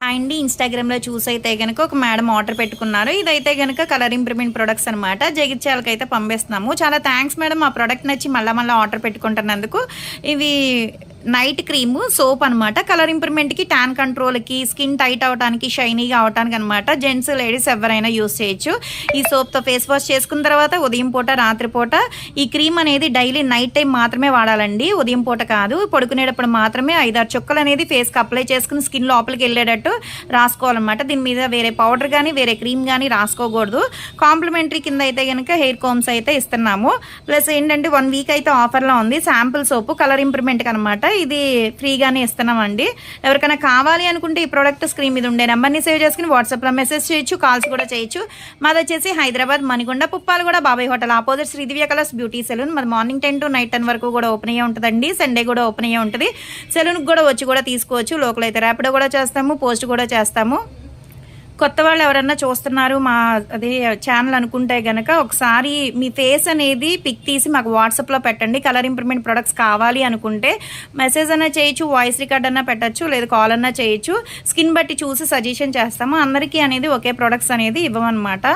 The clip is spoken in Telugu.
అండి ఇన్‌స్టాగ్రామ్‌లో చూసైతే గనక ఒక మేడం ఆర్డర్ పెట్టుకున్నారు. ఇదైతే గనక కలర్ ఇంప్రూవ్‌మెంట్ ప్రొడక్ట్స్ అనమాట. జగిత్యాలకైతే పంపిస్తున్నాము. చాలా థాంక్స్ మేడం మా ప్రొడక్ట్ నచ్చి మళ్ళా ఆర్డర్ పెట్టుకుంటున్నందుకు. ఇవి నైట్ క్రీము, సోప్ అనమాట. కలర్ ఇంప్రూవ్‌మెంట్‌కి, టాన్ కంట్రోల్‌కి, స్కిన్ టైట్ అవ్వటానికి, షైనీగా అవ్వటానికి అనమాట. జెంట్స్, లేడీస్ ఎవరైనా యూజ్ చేయొచ్చు. ఈ సోప్‌తో ఫేస్ వాష్ చేసుకున్న తర్వాత ఉదయం పూట, రాత్రి పూట ఈ క్రీమ్ అనేది డైలీ నైట్ టైం మాత్రమే వాడాలండి. ఉదయం పూట కాదు. పడుకునేటప్పుడు మాత్రమే 5, 6 చుక్కలు అనేది ఫేస్‌కి అప్లై చేసుకుని స్కిన్ లోపలికి వెళ్ళేటట్టు రాసుకోవాలన్నమాట. దీని మీద వేరే పౌడర్ కానీ, వేరే క్రీమ్ కానీ రాసుకోకూడదు. కాంప్లిమెంటరీ కింద అయితే కనుక హెయిర్ కోమ్స్ అయితే ఇస్తున్నాము. ప్లస్ ఏంటంటే 1 వీక్ అయితే ఆఫర్లో ఉంది. శాంపుల్ సోపు కలర్ ఇంప్రూవ్‌మెంట్‌కి అనమాట. ఇది ఫ్రీగానే ఇస్తున్నామండి. ఎవరికైనా కావాలి అనుకుంటే ఈ ప్రోడక్ట్ స్క్రీన్ మీద ఉండే నెంబర్ని సేవ్ చేసుకుని వాట్సాప్లో మెసేజ్ చేయొచ్చు, కాల్స్ కూడా చేయొచ్చు. మాది వచ్చేసి Hyderabad Manikonda Puppalaguda Babai hotel opposite Sridivya colours beauty salon. మాది మార్నింగ్ 10 to నైట్ 10 వరకు కూడా ఓపెన్ అయ్యే ఉంటుందండి. సండే కూడా ఓపెన్ అయ్యే ఉంటుంది. సెలూన్కి కూడా వచ్చి కూడా తీసుకోవచ్చు. లోకల్ అయితే ర్యాపిడో కూడా చేస్తాము, పోస్ట్ కూడా చేస్తాము. కొత్త వాళ్ళు ఎవరన్నా చూస్తున్నారు మా అదే ఛానల్ అనుకుంటే గనక ఒకసారి మీ ఫేస్ అనేది పిక్ తీసి మాకు వాట్సాప్లో పెట్టండి. కలర్ ఇంప్రూవ్‌మెంట్ ప్రొడక్ట్స్ కావాలి అనుకుంటే మెసేజ్ అన్నా చేయొచ్చు, వాయిస్ రికార్డ్ అన్నా పెట్టచ్చు, లేదా కాల్ అన్నా చేయొచ్చు. స్కిన్ బట్టి చూసి సజెషన్ చేస్తాము. అందరికీ అనేది ఒకే ప్రొడక్ట్స్ అనేది ఇవ్వమన్నమాట.